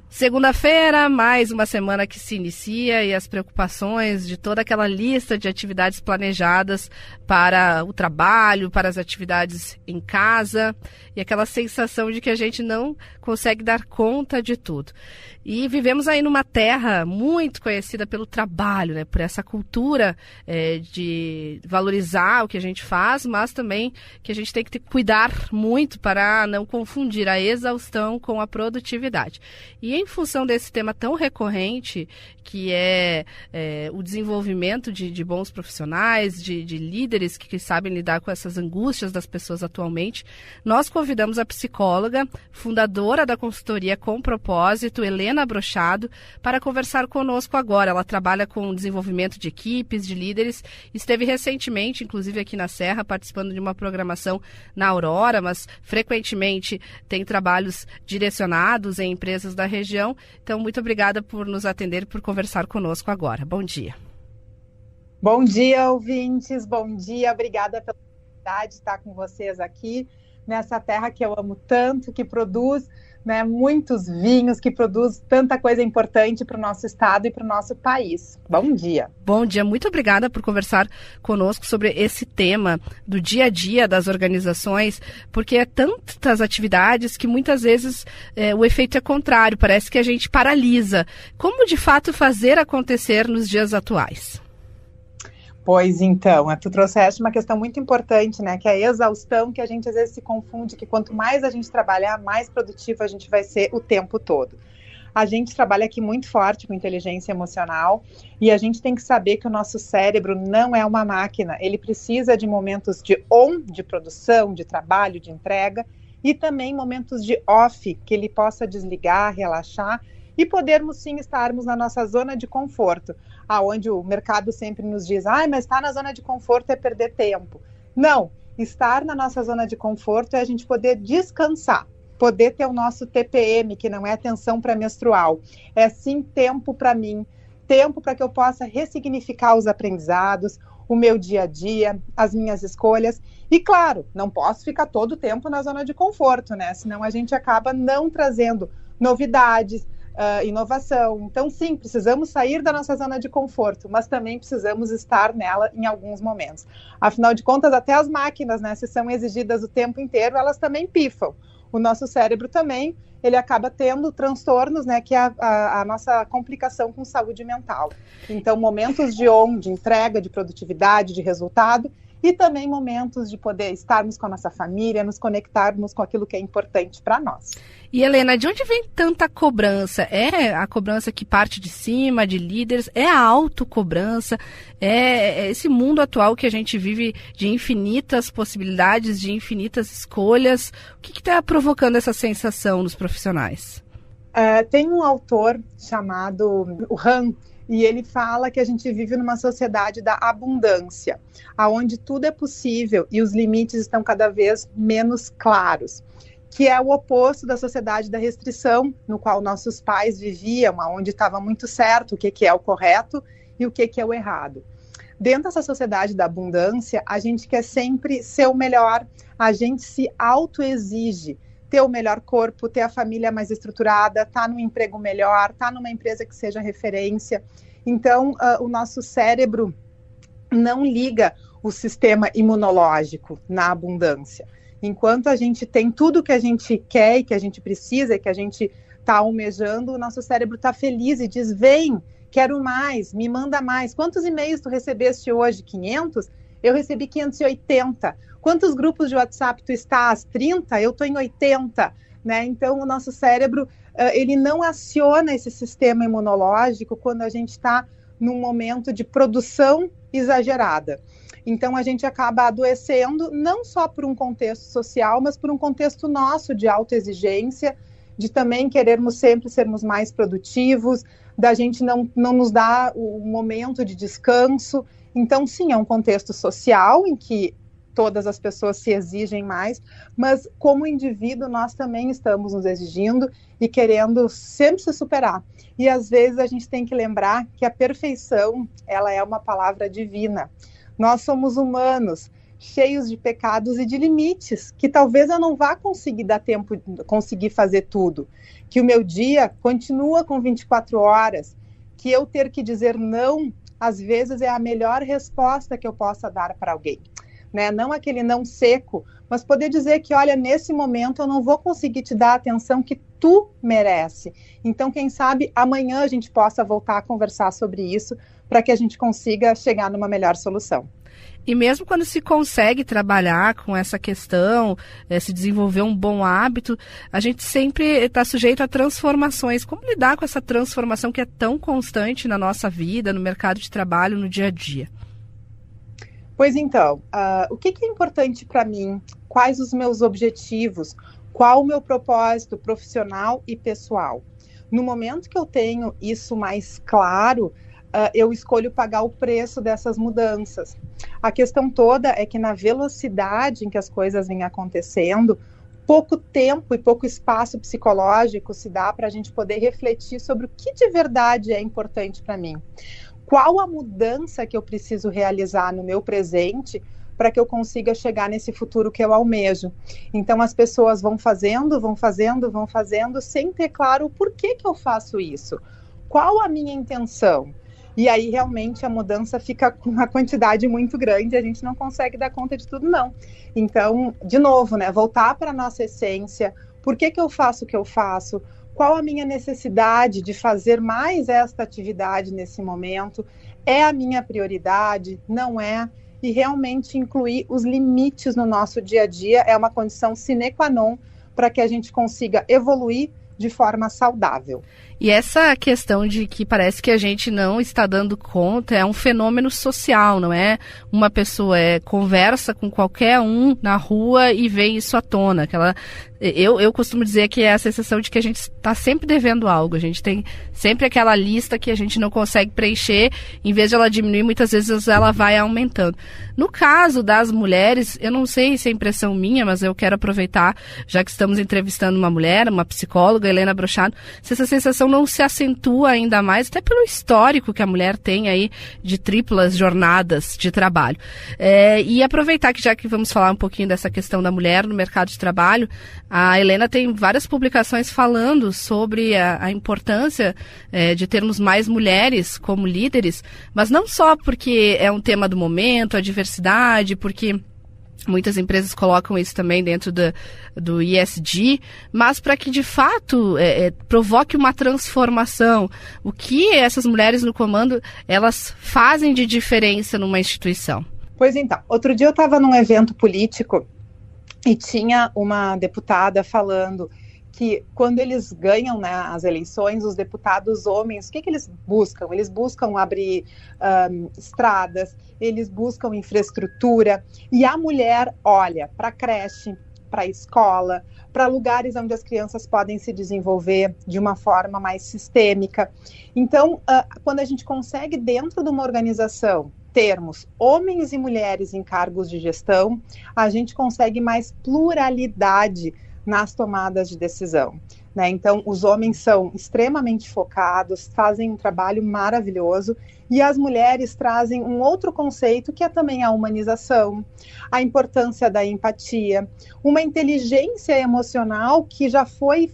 Segunda-feira, mais uma semana que se inicia e as preocupações de toda aquela lista de atividades planejadas para o trabalho, para as atividades em casa e aquela sensação de que a gente não consegue dar conta de tudo. E vivemos aí numa terra muito conhecida pelo trabalho, né? Por essa cultura de valorizar o que a gente faz, mas também que a gente tem que cuidar muito para não confundir a exaustão com a produtividade. E em função desse tema tão recorrente, que é o desenvolvimento de bons profissionais, de líderes que sabem lidar com essas angústias das pessoas atualmente, nós convidamos a psicóloga, fundadora da consultoria Com Propósito, Helena Brochado, para conversar conosco agora. Ela trabalha com desenvolvimento de equipes, de líderes, esteve recentemente, inclusive aqui na Serra, participando de uma programação na Aurora, mas frequentemente tem trabalhos direcionados em empresas da região. Então, muito obrigada por nos atender e por conversar conosco agora. Bom dia. Bom dia, ouvintes. Bom dia. Obrigada pela oportunidade de estar com vocês aqui nessa terra que eu amo tanto, que produz muitos vinhos, que produz tanta coisa importante para o nosso estado e para o nosso país. Bom dia. Bom dia, muito obrigada por conversar conosco sobre esse tema do dia a dia das organizações, porque é tantas atividades que muitas vezes o efeito é contrário, parece que a gente paralisa. Como de fato fazer acontecer nos dias atuais? Pois então, tu trouxeste uma questão muito importante, né, que é a exaustão, que a gente às vezes se confunde, que quanto mais a gente trabalhar, mais produtivo a gente vai ser o tempo todo. A gente trabalha aqui muito forte com inteligência emocional e a gente tem que saber que o nosso cérebro não é uma máquina, ele precisa de momentos de on, de produção, de trabalho, de entrega, e também momentos de off, que ele possa desligar, relaxar, e podermos sim estarmos na nossa zona de conforto, aonde o mercado sempre nos diz, mas estar na zona de conforto é perder tempo. Não, estar na nossa zona de conforto é a gente poder descansar, poder ter o nosso TPM, que não é atenção pré-menstrual, é sim tempo para mim, tempo para que eu possa ressignificar os aprendizados, o meu dia a dia, as minhas escolhas, e claro, não posso ficar todo o tempo na zona de conforto, né? Senão a gente acaba não trazendo novidades, inovação. Então, sim, precisamos sair da nossa zona de conforto, mas também precisamos estar nela em alguns momentos. Afinal de contas, até as máquinas, né, se são exigidas o tempo inteiro, elas também pifam. O nosso cérebro também, ele acaba tendo transtornos, né, que é a nossa complicação com saúde mental. Então, momentos de entrega, de produtividade, de resultado, e também momentos de poder estarmos com a nossa família, nos conectarmos com aquilo que é importante para nós. E Helena, de onde vem tanta cobrança? É a cobrança que parte de cima, de líderes? É a autocobrança? É esse mundo atual que a gente vive de infinitas possibilidades, de infinitas escolhas? O que está provocando essa sensação nos profissionais? Tem um autor chamado Han, e ele fala que a gente vive numa sociedade da abundância, onde tudo é possível e os limites estão cada vez menos claros, que é o oposto da sociedade da restrição, no qual nossos pais viviam, onde estava muito certo o que é o correto e o que é o errado. Dentro dessa sociedade da abundância, a gente quer sempre ser o melhor, a gente se autoexige, ter o melhor corpo, ter a família mais estruturada, estar num emprego melhor, estar numa empresa que seja referência. Então, o nosso cérebro não liga o sistema imunológico na abundância. Enquanto a gente tem tudo que a gente quer e que a gente precisa e que a gente está almejando, o nosso cérebro está feliz e diz, vem, quero mais, me manda mais. Quantos e-mails tu recebeste hoje? 500? Eu recebi 580. Quantos grupos de WhatsApp tu estás? 30? Eu estou em 80. Né? Então, o nosso cérebro, ele não aciona esse sistema imunológico quando a gente está num momento de produção exagerada. Então, a gente acaba adoecendo, não só por um contexto social, mas por um contexto nosso de autoexigência, de também querermos sempre sermos mais produtivos, da gente não nos dar o momento de descanso. Então, sim, é um contexto social em que todas as pessoas se exigem mais, mas como indivíduo nós também estamos nos exigindo e querendo sempre se superar. E às vezes a gente tem que lembrar que a perfeição, ela é uma palavra divina. Nós somos humanos, cheios de pecados e de limites, que talvez eu não vá conseguir dar tempo, conseguir fazer tudo, que o meu dia continua com 24 horas, que eu ter que dizer não, às vezes é a melhor resposta que eu possa dar para alguém, né? Não aquele não seco, mas poder dizer que, olha, nesse momento eu não vou conseguir te dar a atenção que tu merece. Então, quem sabe, amanhã a gente possa voltar a conversar sobre isso, para que a gente consiga chegar numa melhor solução. E mesmo quando se consegue trabalhar com essa questão, se desenvolver um bom hábito, a gente sempre está sujeito a transformações. Como lidar com essa transformação que é tão constante na nossa vida, no mercado de trabalho, no dia a dia? Pois então, o que é importante para mim? Quais os meus objetivos? Qual o meu propósito profissional e pessoal? No momento que eu tenho isso mais claro, eu escolho pagar o preço dessas mudanças. A questão toda é que na velocidade em que as coisas vêm acontecendo, pouco tempo e pouco espaço psicológico se dá para a gente poder refletir sobre o que de verdade é importante para mim. Qual a mudança que eu preciso realizar no meu presente para que eu consiga chegar nesse futuro que eu almejo. Então as pessoas vão fazendo, sem ter claro o porquê que eu faço isso. Qual a minha intenção? E aí, realmente, a mudança fica com uma quantidade muito grande, a gente não consegue dar conta de tudo, não. Então, de novo, né, voltar para a nossa essência, por que eu faço o que eu faço? Qual a minha necessidade de fazer mais esta atividade nesse momento? É a minha prioridade? Não é? E realmente incluir os limites no nosso dia a dia é uma condição sine qua non para que a gente consiga evoluir de forma saudável. E essa questão de que parece que a gente não está dando conta é um fenômeno social, não é? Uma pessoa conversa com qualquer um na rua e vê isso à tona. Eu costumo dizer que é a sensação de que a gente está sempre devendo algo. A gente tem sempre aquela lista que a gente não consegue preencher. Em vez de ela diminuir, muitas vezes ela vai aumentando. No caso das mulheres, eu não sei se é impressão minha, mas eu quero aproveitar, já que estamos entrevistando uma mulher, uma psicóloga, Helena Brochado, se essa sensação não se acentua ainda mais, até pelo histórico que a mulher tem aí de triplas jornadas de trabalho. E aproveitar que já que vamos falar um pouquinho dessa questão da mulher no mercado de trabalho, a Helena tem várias publicações falando sobre a importância de termos mais mulheres como líderes, mas não só porque é um tema do momento, a diversidade, porque muitas empresas colocam isso também dentro do ESG, mas para que de fato provoque uma transformação. O que essas mulheres no comando, elas fazem de diferença numa instituição? Pois então, outro dia eu estava num evento político e tinha uma deputada falando que quando eles ganham, né, as eleições, os deputados homens, o que eles buscam? Eles buscam abrir estradas, eles buscam infraestrutura, e a mulher olha para a creche, para a escola, para lugares onde as crianças podem se desenvolver de uma forma mais sistêmica. Então, quando a gente consegue, dentro de uma organização, termos homens e mulheres em cargos de gestão, a gente consegue mais pluralidade nas tomadas de decisão, né? Então, os homens são extremamente focados, fazem um trabalho maravilhoso, e as mulheres trazem um outro conceito que é também a humanização, a importância da empatia, uma inteligência emocional que já foi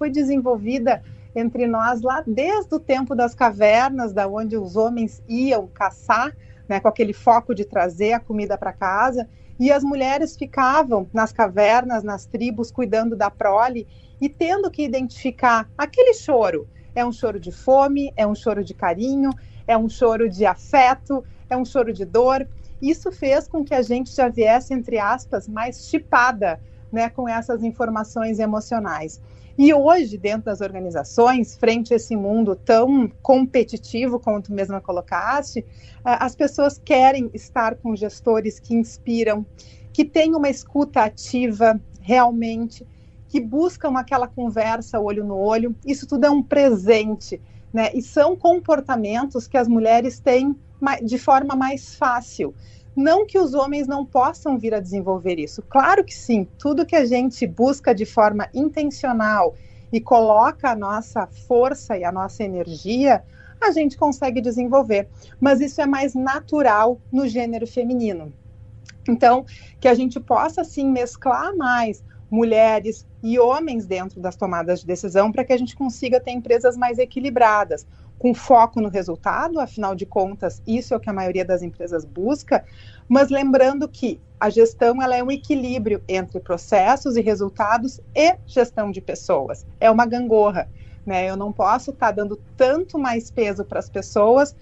desenvolvida entre nós lá desde o tempo das cavernas, da onde os homens iam caçar, né, com aquele foco de trazer a comida para casa, e as mulheres ficavam nas cavernas, nas tribos, cuidando da prole e tendo que identificar aquele choro. É um choro de fome, é um choro de carinho, é um choro de afeto, é um choro de dor. Isso fez com que a gente já viesse, entre aspas, mais chipada, né, com essas informações emocionais. E hoje, dentro das organizações, frente a esse mundo tão competitivo, como tu mesma colocaste, as pessoas querem estar com gestores que inspiram, que têm uma escuta ativa realmente, que buscam aquela conversa olho no olho. Isso tudo é um presente, né? E são comportamentos que as mulheres têm de forma mais fácil. Não que os homens não possam vir a desenvolver isso. Claro que sim, tudo que a gente busca de forma intencional e coloca a nossa força e a nossa energia, a gente consegue desenvolver. Mas isso é mais natural no gênero feminino. Então, que a gente possa, sim, mesclar mais mulheres e homens dentro das tomadas de decisão para que a gente consiga ter empresas mais equilibradas, com foco no resultado, afinal de contas, isso é o que a maioria das empresas busca, mas lembrando que a gestão ela é um equilíbrio entre processos e resultados e gestão de pessoas. É uma gangorra, né? Eu não posso estar dando tanto mais peso para as pessoas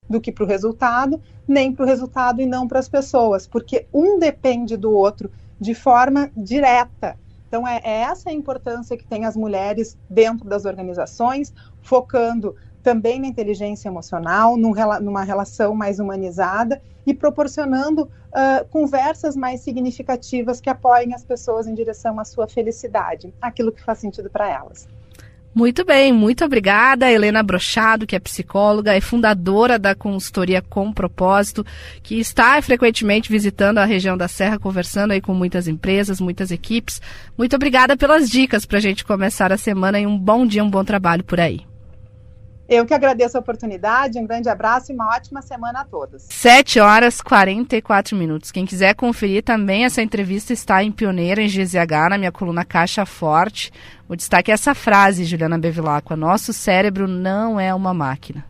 do que para o resultado, nem para o resultado e não para as pessoas, porque um depende do outro de forma direta. Então, é essa a importância que tem as mulheres dentro das organizações, focando também na inteligência emocional, numa relação mais humanizada e proporcionando conversas mais significativas que apoiem as pessoas em direção à sua felicidade, aquilo que faz sentido para elas. Muito bem, muito obrigada, Helena Brochado, que é psicóloga, é fundadora da consultoria Com Propósito, que está frequentemente visitando a região da Serra, conversando aí com muitas empresas, muitas equipes. Muito obrigada pelas dicas para a gente começar a semana e um bom dia, um bom trabalho por aí. Eu que agradeço a oportunidade, um grande abraço e uma ótima semana a todos. 7h44. Quem quiser conferir também, essa entrevista está em Pioneira, em GZH, na minha coluna Caixa Forte. O destaque é essa frase, Juliana Bevilacqua: nosso cérebro não é uma máquina.